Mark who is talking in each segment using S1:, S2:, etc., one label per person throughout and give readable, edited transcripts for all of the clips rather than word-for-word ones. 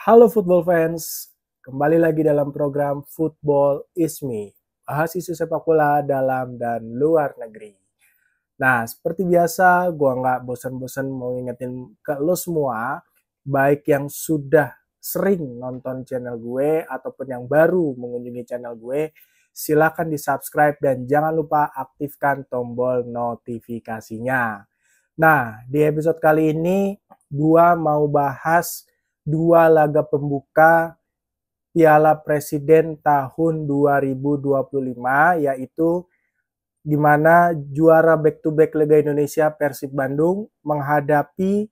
S1: Halo football fans, kembali lagi dalam program Football is Me, bahas isu sepak bola dalam dan luar negeri. Nah, seperti biasa, gua nggak bosan-bosan mau ngingetin ke lo semua, baik yang sudah sering nonton channel gue ataupun yang baru mengunjungi channel gue, silakan di-subscribe dan jangan lupa aktifkan tombol notifikasinya. Nah, di episode kali ini gua mau bahas dua laga pembuka Piala Presiden tahun 2025, yaitu di mana juara back to back Liga Indonesia Persib Bandung menghadapi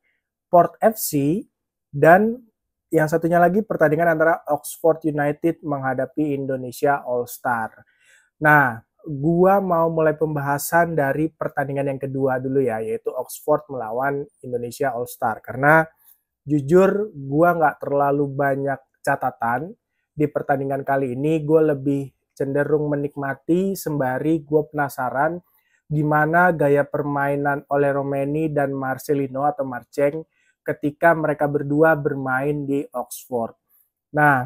S1: Port FC, dan yang satunya lagi pertandingan antara Oxford United menghadapi Indonesia All Star. Nah, gua mau mulai pembahasan dari pertandingan yang kedua dulu ya, yaitu Oxford melawan Indonesia All Star. Karena jujur gua nggak terlalu banyak catatan di pertandingan kali ini. Gue lebih cenderung menikmati sembari gue penasaran gimana gaya permainan oleh Romeni dan Marcelino atau Marceng ketika mereka berdua bermain di Oxford. Nah,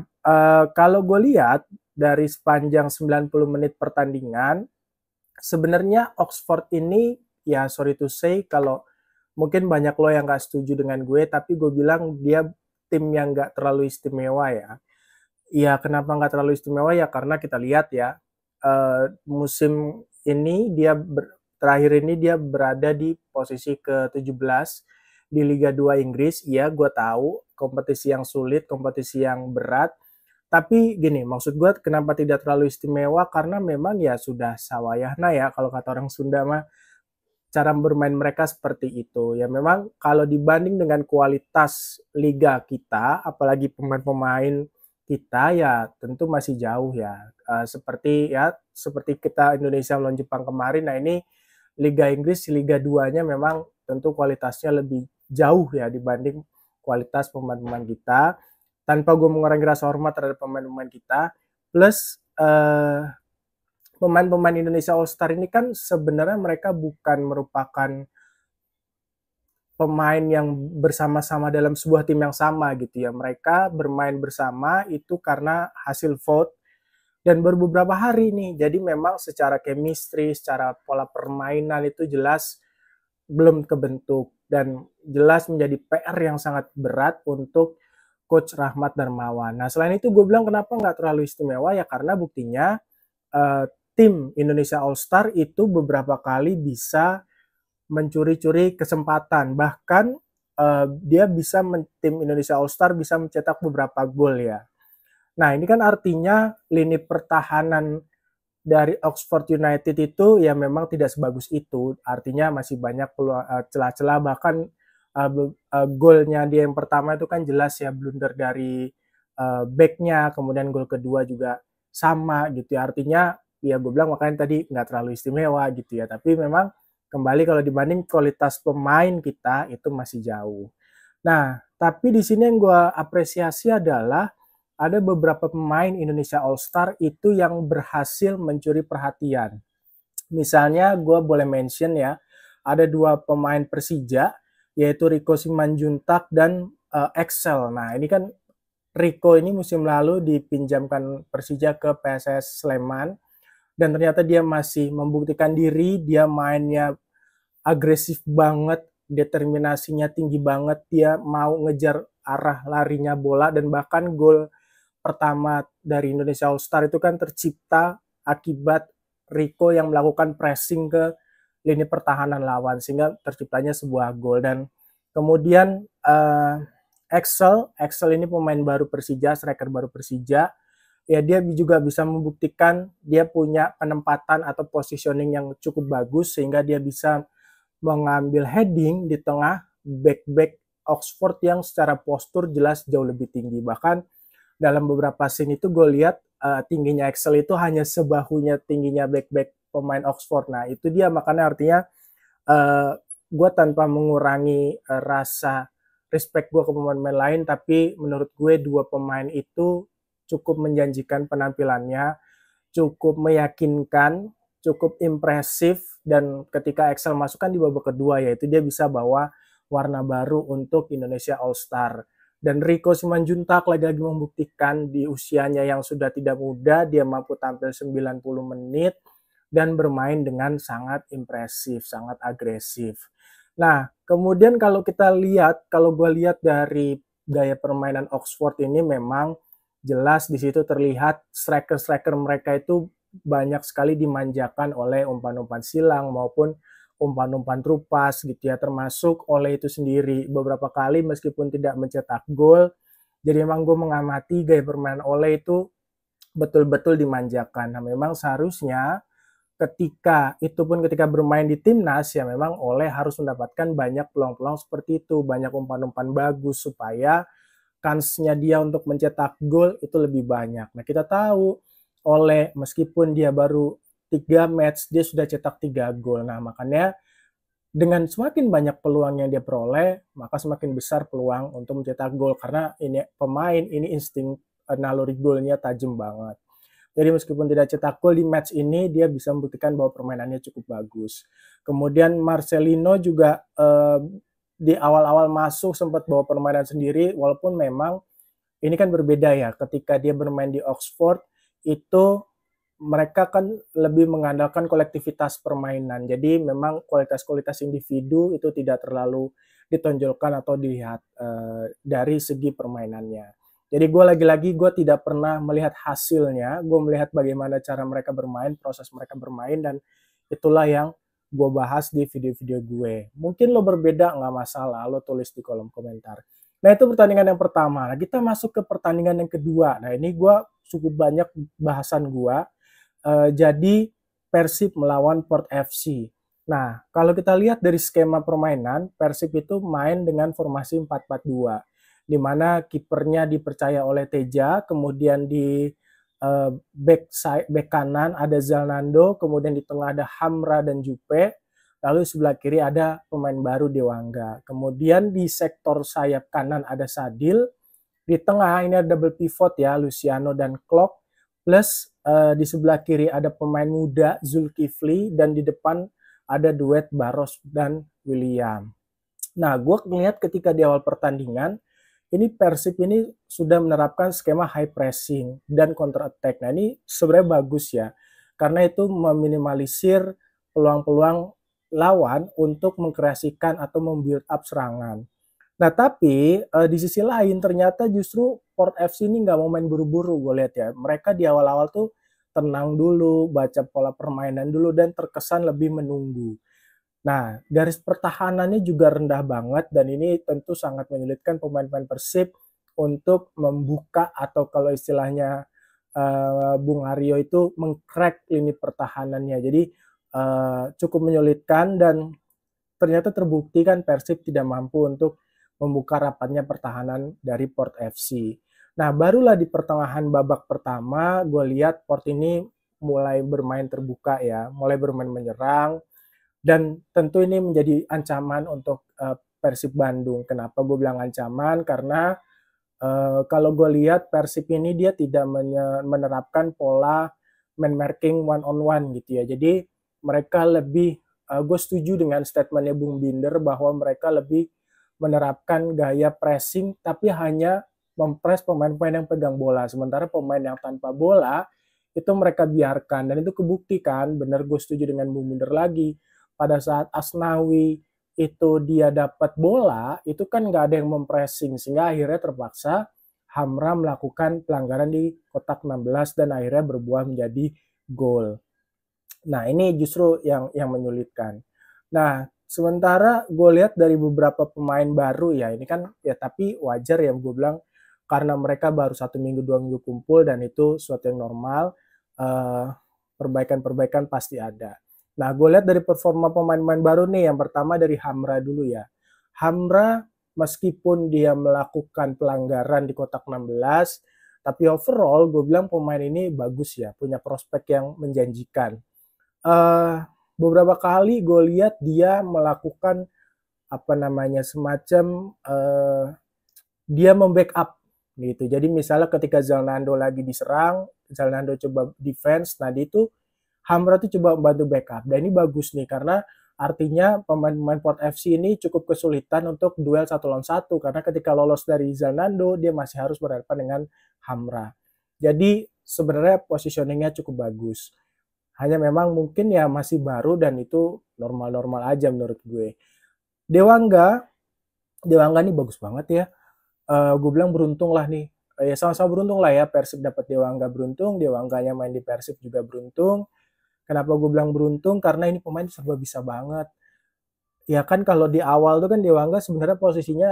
S1: kalau gue lihat dari sepanjang 90 menit pertandingan, sebenarnya Oxford ini, ya sorry to say, kalau mungkin banyak lo yang gak setuju dengan gue, tapi gue bilang dia tim yang gak terlalu istimewa ya. Iya, kenapa nggak terlalu istimewa ya? Karena kita lihat ya, musim ini terakhir ini dia berada di posisi ke-17 di Liga 2 Inggris. Iya, gue tahu kompetisi yang sulit, kompetisi yang berat. Tapi gini, maksud gue kenapa tidak terlalu istimewa? Karena memang ya sudah sawayahna ya, kalau kata orang Sunda mah, cara bermain mereka seperti itu. Ya memang kalau dibanding dengan kualitas liga kita, apalagi pemain-pemain kita, ya tentu masih jauh ya. Seperti kita Indonesia melawan Jepang kemarin. Nah, ini Liga Inggris, Liga 2-nya memang tentu kualitasnya lebih jauh ya dibanding kualitas pemain-pemain kita. Tanpa gue mengurangi rasa hormat terhadap pemain-pemain kita, plus pemain-pemain Indonesia All Star ini kan sebenarnya mereka bukan merupakan pemain yang bersama-sama dalam sebuah tim yang sama gitu ya. Mereka bermain bersama itu karena hasil vote dan baru beberapa hari nih. Jadi memang secara chemistry, secara pola permainan itu jelas belum kebentuk dan jelas menjadi PR yang sangat berat untuk Coach Rahmat Darmawan. Nah, selain itu gue bilang kenapa nggak terlalu istimewa ya, karena buktinya tim Indonesia All Star itu beberapa kali bisa mencuri-curi kesempatan. Bahkan tim Indonesia All Star bisa mencetak beberapa gol ya. Nah, ini kan artinya lini pertahanan dari Oxford United itu ya memang tidak sebagus itu. Artinya masih banyak celah-celah, bahkan golnya dia yang pertama itu kan jelas ya blunder dari backnya, kemudian gol kedua juga sama gitu ya. Artinya ya gue bilang makanya tadi nggak terlalu istimewa gitu ya. Tapi memang kembali kalau dibanding kualitas pemain kita itu masih jauh. Nah, tapi di sini yang gue apresiasi adalah ada beberapa pemain Indonesia All Star itu yang berhasil mencuri perhatian. Misalnya gue boleh mention ya, ada dua pemain Persija, yaitu Rico Simanjuntak dan Excel. Nah, ini kan Rico ini musim lalu dipinjamkan Persija ke PSS Sleman, dan ternyata dia masih membuktikan diri. Dia mainnya agresif banget, determinasinya tinggi banget, dia mau ngejar arah larinya bola, dan bahkan gol pertama dari Indonesia All Star itu kan tercipta akibat Rico yang melakukan pressing ke lini pertahanan lawan sehingga terciptanya sebuah gol. Dan kemudian Excel ini pemain baru Persija, striker baru Persija. Ya, dia juga bisa membuktikan dia punya penempatan atau positioning yang cukup bagus sehingga dia bisa mengambil heading di tengah back-back Oxford yang secara postur jelas jauh lebih tinggi. Bahkan dalam beberapa scene itu gue lihat tingginya Excel itu hanya sebahunya tingginya back-back pemain Oxford. Nah, itu dia, makanya artinya gue tanpa mengurangi rasa respect gue ke pemain-pemain lain, tapi menurut gue dua pemain itu cukup menjanjikan penampilannya, cukup meyakinkan, cukup impresif, dan ketika Excel masukkan di babak kedua, yaitu dia bisa bawa warna baru untuk Indonesia All Star. Dan Rico Simanjuntak lagi-lagi membuktikan di usianya yang sudah tidak muda, dia mampu tampil 90 menit dan bermain dengan sangat impresif, sangat agresif. Nah, kemudian kalau kita lihat, kalau gue lihat dari gaya permainan Oxford ini memang jelas di situ terlihat striker-striker mereka itu banyak sekali dimanjakan oleh umpan-umpan silang maupun umpan-umpan terupas gitu ya, termasuk Ole itu sendiri. Beberapa kali meskipun tidak mencetak gol, jadi memang gue mengamati gaya permainan Ole itu betul-betul dimanjakan. Nah, memang seharusnya ketika bermain di timnas ya memang Ole harus mendapatkan banyak peluang-peluang seperti itu, banyak umpan-umpan bagus supaya kansnya dia untuk mencetak gol itu lebih banyak. Nah, kita tahu Ole meskipun dia baru 3 match dia sudah cetak 3 gol. Nah, makanya dengan semakin banyak peluang yang dia peroleh, maka semakin besar peluang untuk mencetak gol karena ini pemain ini insting naluri golnya tajam banget. Jadi meskipun tidak cetak gol di match ini, dia bisa membuktikan bahwa permainannya cukup bagus. Kemudian Marcelino juga di awal-awal masuk sempat bawa permainan sendiri, walaupun memang ini kan berbeda ya. Ketika dia bermain di Oxford, itu mereka kan lebih mengandalkan kolektivitas permainan. Jadi memang kualitas-kualitas individu itu tidak terlalu ditonjolkan atau dilihat dari segi permainannya. Jadi gue lagi-lagi gue tidak pernah melihat hasilnya, gue melihat bagaimana cara mereka bermain, proses mereka bermain, dan itulah yang gue bahas di video-video gue. Mungkin lo berbeda, nggak masalah, lo tulis di kolom komentar. Nah itu pertandingan yang pertama. Nah kita masuk ke pertandingan yang kedua. Nah ini gue cukup banyak bahasan gue. Jadi Persib melawan Port FC. Nah kalau kita lihat dari skema permainan, Persib itu main dengan formasi 4-4-2. Di mana kipernya dipercaya oleh Teja, kemudian di back kanan ada Zalnando, kemudian di tengah ada Hamra dan Jupe, lalu sebelah kiri ada pemain baru Dewangga. Kemudian di sektor sayap kanan ada Sadil, di tengah ini ada double pivot ya, Luciano dan Klok, plus di sebelah kiri ada pemain muda Zulkifli, dan di depan ada duet Baros dan William. Nah, gue ngelihat ketika di awal pertandingan, ini Persib ini sudah menerapkan skema high pressing dan counter attack. Nah ini sebenarnya bagus ya, karena itu meminimalisir peluang-peluang lawan untuk mengkreasikan atau membuild up serangan. Nah tapi di sisi lain ternyata justru Port FC ini nggak mau main buru-buru, gue lihat ya. Mereka di awal-awal tuh tenang dulu, baca pola permainan dulu, dan terkesan lebih menunggu. Nah, garis pertahanannya juga rendah banget, dan ini tentu sangat menyulitkan pemain-pemain Persib untuk membuka atau kalau istilahnya Bung Aryo itu mengcrack lini pertahanannya. Jadi cukup menyulitkan, dan ternyata terbukti kan Persib tidak mampu untuk membuka rapatnya pertahanan dari Port FC. Nah, barulah di pertengahan babak pertama gue lihat Port ini mulai bermain terbuka ya, mulai bermain menyerang. Dan tentu ini menjadi ancaman untuk Persib Bandung. Kenapa gue bilang ancaman? Karena kalau gue lihat Persib ini dia tidak menerapkan pola man marking one on one gitu ya. Jadi mereka lebih, gue setuju dengan statementnya Bung Binder bahwa mereka lebih menerapkan gaya pressing tapi hanya mempres pemain-pemain yang pegang bola. Sementara pemain yang tanpa bola itu mereka biarkan, dan itu kebuktikan. Benar, gue setuju dengan Bung Binder lagi. Pada saat Asnawi itu dia dapat bola, itu kan nggak ada yang mempressing, sehingga akhirnya terpaksa Hamra melakukan pelanggaran di kotak 16 dan akhirnya berbuah menjadi gol. Nah ini justru yang menyulitkan. Nah sementara gue lihat dari beberapa pemain baru ya, ini kan ya tapi wajar ya gue bilang, karena mereka baru 1 minggu 2 minggu kumpul, dan itu suatu yang normal. Perbaikan-perbaikan pasti ada. Nah, gue lihat dari performa pemain-pemain baru nih. Yang pertama dari Hamra dulu ya. Hamra meskipun dia melakukan pelanggaran di kotak 16, tapi overall gue bilang pemain ini bagus ya, punya prospek yang menjanjikan. Beberapa kali gue lihat dia melakukan semacam dia membackup gitu. Jadi misalnya ketika Zalnando lagi diserang, Zalnando coba defense, nah itu Hamra tuh coba membantu backup. Dan ini bagus nih karena Artinya pemain-pemain Port FC ini cukup kesulitan untuk duel 1 lawan 1 karena ketika lolos dari Zalando dia masih harus berhadapan dengan Hamrah. Jadi sebenarnya positioningnya cukup bagus. Hanya memang mungkin ya masih baru dan itu normal-normal aja menurut gue. Dewangga, Dewangga nih bagus banget ya. Gue bilang beruntung lah nih. Ya sama-sama beruntung lah ya, Persib dapat Dewangga beruntung, Dewangganya main di Persib juga beruntung. Kenapa gue bilang beruntung? Karena ini pemain serba bisa banget. Ya kan kalau di awal tuh kan Dewangga sebenarnya posisinya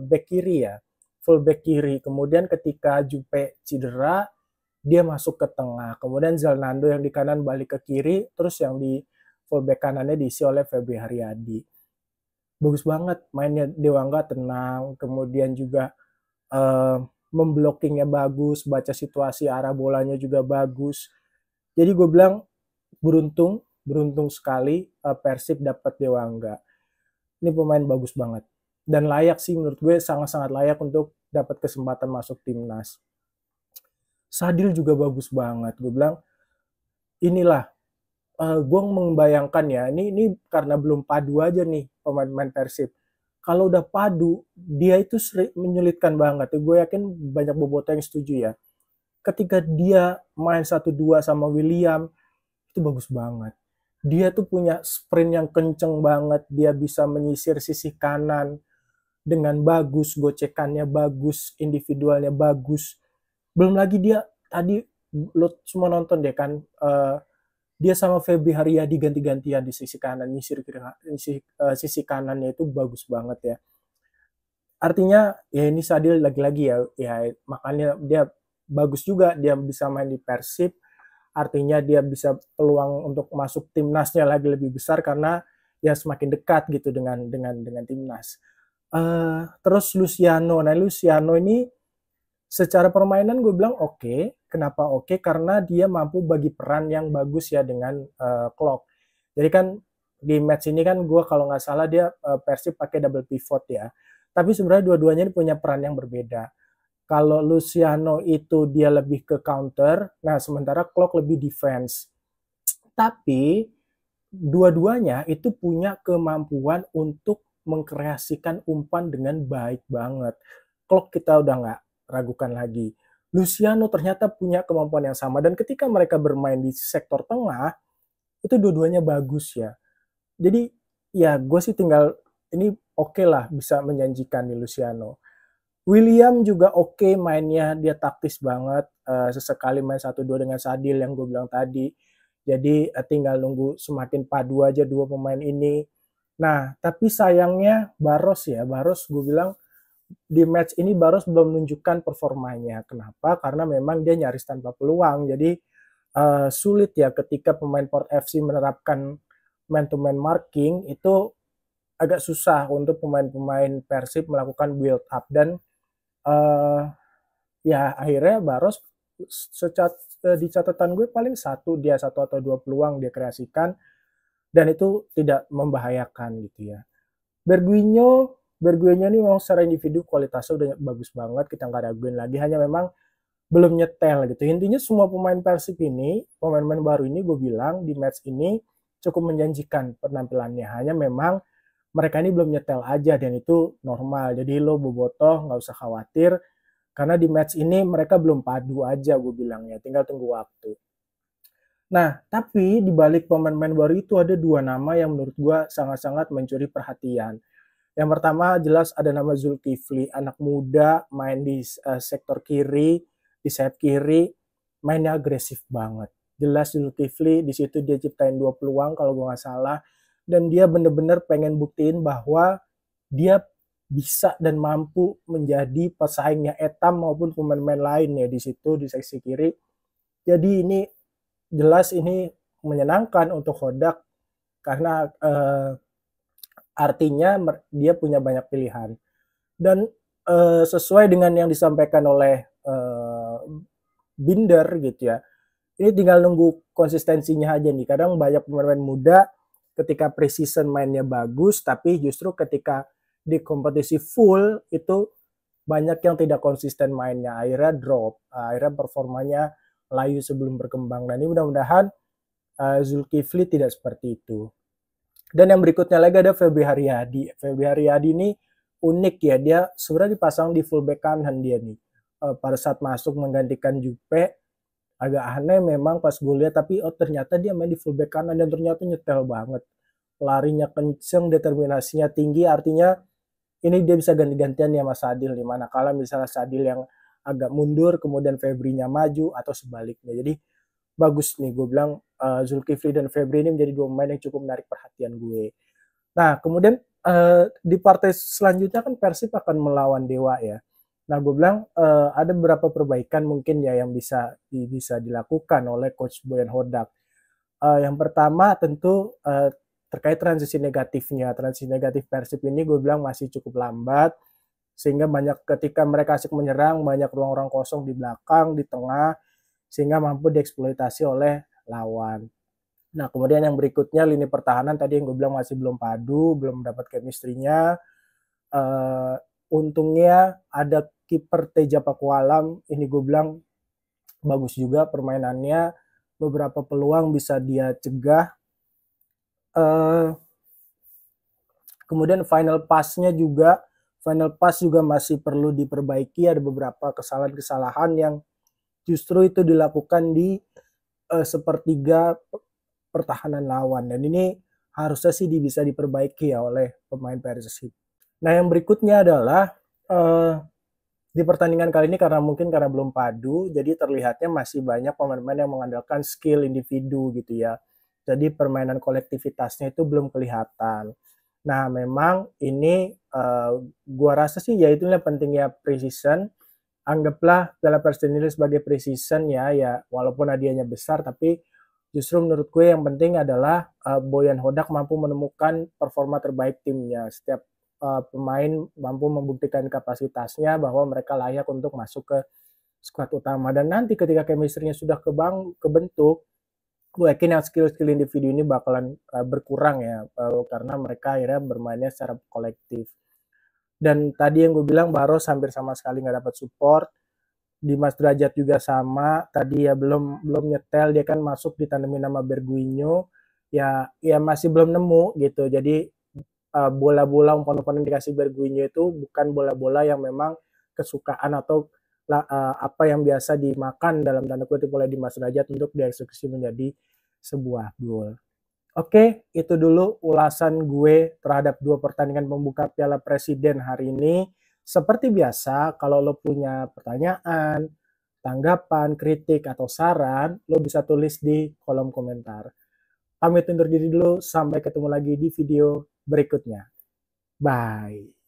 S1: back kiri ya, full back kiri. Kemudian ketika Jupe cedera, dia masuk ke tengah. Kemudian Zalnando yang di kanan balik ke kiri, terus yang di full back kanannya diisi oleh Febri Haryadi. Bagus banget mainnya Dewangga, tenang. Kemudian juga memblockingnya bagus, baca situasi arah bolanya juga bagus. Jadi gue bilang beruntung sekali Persib dapat Dewangga. Ini pemain bagus banget dan layak sih menurut gue, sangat-sangat layak untuk dapat kesempatan masuk timnas. Sadil juga bagus banget. Gue bilang inilah gue membayangkan ya, ini karena belum padu aja nih pemain-pemain Persib. Kalau udah padu, dia itu menyulitkan banget. Gue yakin banyak bobotoh yang setuju ya. Ketika dia main 1-2 sama William, itu bagus banget. Dia tuh punya sprint yang kenceng banget, dia bisa menyisir sisi kanan dengan bagus, gocekannya bagus, individualnya bagus. Belum lagi dia tadi lo semua nonton deh kan, dia sama Febri Haryadi ganti-gantian di sisi kanan, nyisir sisi kanannya itu bagus banget ya. Artinya ya ini Sadil lagi-lagi ya makanya dia bagus juga dia bisa main di Persib. Artinya dia bisa peluang untuk masuk timnasnya lagi lebih besar karena ya semakin dekat gitu dengan timnas. Terus Luciano, nah Luciano ini secara permainan gue bilang oke. Kenapa oke? Karena dia mampu bagi peran yang bagus ya dengan Klok. Jadi kan di match ini kan gue kalau nggak salah dia Persib pakai double pivot ya. Tapi sebenarnya dua-duanya ini punya peran yang berbeda. Kalau Luciano itu dia lebih ke counter, nah sementara Klok lebih defense. Tapi dua-duanya itu punya kemampuan untuk mengkreasikan umpan dengan baik banget. Klok kita udah nggak ragukan lagi. Luciano ternyata punya kemampuan yang sama dan ketika mereka bermain di sektor tengah, itu dua-duanya bagus ya. Jadi ya gue sih tinggal ini oke lah bisa menjanjikan di Luciano. William juga oke mainnya, dia taktis banget. Sesekali main 1-2 dengan Sadil yang gue bilang tadi. Jadi tinggal nunggu semakin padu aja dua pemain ini. Nah, tapi sayangnya Barros gue bilang di match ini Barros belum menunjukkan performanya. Kenapa? Karena memang dia nyaris tanpa peluang. Jadi sulit ya ketika pemain Port FC menerapkan man-to-man marking, itu agak susah untuk pemain-pemain Persib melakukan build up dan ya akhirnya Barros di catatan gue paling satu atau dua peluang dia kreasikan dan itu tidak membahayakan gitu ya. Berguinho ini memang secara individu kualitasnya udah bagus banget, kita nggak raguin lagi, hanya memang belum nyetel gitu. Intinya semua pemain Persib ini, pemain-pemain baru ini gue bilang di match ini cukup menjanjikan penampilannya, hanya memang mereka ini belum nyetel aja dan itu normal. Jadi lo bobotoh nggak usah khawatir karena di match ini mereka belum padu aja gue bilangnya, tinggal tunggu waktu. Nah, tapi di balik pemain-pemain baru itu ada dua nama yang menurut gue sangat-sangat mencuri perhatian. Yang pertama jelas ada nama Zulkifli, anak muda main di sektor kiri, di sayap kiri, mainnya agresif banget. Jelas Zulkifli di situ dia ciptain 2 peluang kalau gue nggak salah. Dan dia benar-benar pengen buktiin bahwa dia bisa dan mampu menjadi pesaingnya Etam maupun pemain-pemain lain ya di situ di seksi kiri. Jadi ini jelas ini menyenangkan untuk Hodak karena artinya dia punya banyak pilihan. Dan sesuai dengan yang disampaikan oleh Binder gitu ya. Ini tinggal nunggu konsistensinya aja nih. Kadang banyak pemain muda ketika preseason mainnya bagus, tapi justru ketika di kompetisi full itu banyak yang tidak konsisten mainnya, akhirnya drop, akhirnya performanya layu sebelum berkembang. Dan ini mudah-mudahan Zulkifli tidak seperti itu. Dan yang berikutnya lagi ada Febri Haryadi. Febri Haryadi ini unik ya, dia sebenarnya dipasang di fullback kanan dia nih. Pada saat masuk menggantikan Jupe, agak aneh memang pas gue lihat, tapi oh ternyata dia main di fullback kanan dan ternyata nyetel banget. Larinya kenceng, determinasinya tinggi, artinya ini dia bisa ganti-gantian ya Mas Sadil, di mana kala misalnya Sadil yang agak mundur kemudian Febrinya maju atau sebaliknya. Jadi bagus nih gue bilang Zulkifli dan Febri ini menjadi dua pemain yang cukup menarik perhatian gue. Nah, kemudian di partai selanjutnya kan Persib akan melawan Dewa ya. Nah, gue bilang ada beberapa perbaikan mungkin ya yang bisa dilakukan oleh Coach Boyan Hodak. Yang pertama tentu terkait transisi negatifnya. Transisi negatif Persib ini gue bilang masih cukup lambat, sehingga banyak ketika mereka asik menyerang, banyak ruang-ruang kosong di belakang, di tengah, sehingga mampu dieksploitasi oleh lawan. Nah, kemudian yang berikutnya lini pertahanan tadi yang gue bilang masih belum padu, belum dapat chemistry-nya. Untungnya ada kiper Teja Pakualam, ini gue bilang bagus juga permainannya, beberapa peluang bisa dia cegah. Kemudian final pass-nya juga, final pass juga masih perlu diperbaiki, ada beberapa kesalahan-kesalahan yang justru itu dilakukan di sepertiga pertahanan lawan, dan ini harusnya sih bisa diperbaiki ya oleh pemain Persib. Nah, yang berikutnya adalah di pertandingan kali ini karena belum padu, jadi terlihatnya masih banyak pemain-pemain yang mengandalkan skill individu gitu ya. Jadi permainan kolektivitasnya itu belum kelihatan. Nah, memang ini gua rasa sih ya itulah pentingnya preseason. Anggaplah Piala Presiden ini sebagai preseason ya walaupun hadiahnya besar, tapi justru menurut gue yang penting adalah Boyan Hodak mampu menemukan performa terbaik timnya. Setiap pemain mampu membuktikan kapasitasnya bahwa mereka layak untuk masuk ke skuad utama. Dan nanti ketika chemistry-nya sudah kebentuk, gue yakin yang skill-skill individu ini bakalan berkurang ya, karena mereka akhirnya bermainnya secara kolektif. Dan tadi yang gue bilang Baros hampir sama sekali nggak dapat support. Dimas Derajat juga sama, tadi ya belum nyetel, dia kan masuk ditandemin nama Berguinho, ya masih belum nemu gitu. Jadi bola-bola umpan-umpan yang dikasih Berguinho itu bukan bola-bola yang memang kesukaan atau apa yang biasa dimakan dalam tanda kutip oleh Dimas Derajat untuk dieksekusi menjadi sebuah gol. Oke, itu dulu ulasan gue terhadap dua pertandingan pembuka Piala Presiden hari ini. Seperti biasa, kalau lo punya pertanyaan, tanggapan, kritik, atau saran, lo bisa tulis di kolom komentar. Pamit undur diri dulu, sampai ketemu lagi di video berikutnya. Bye.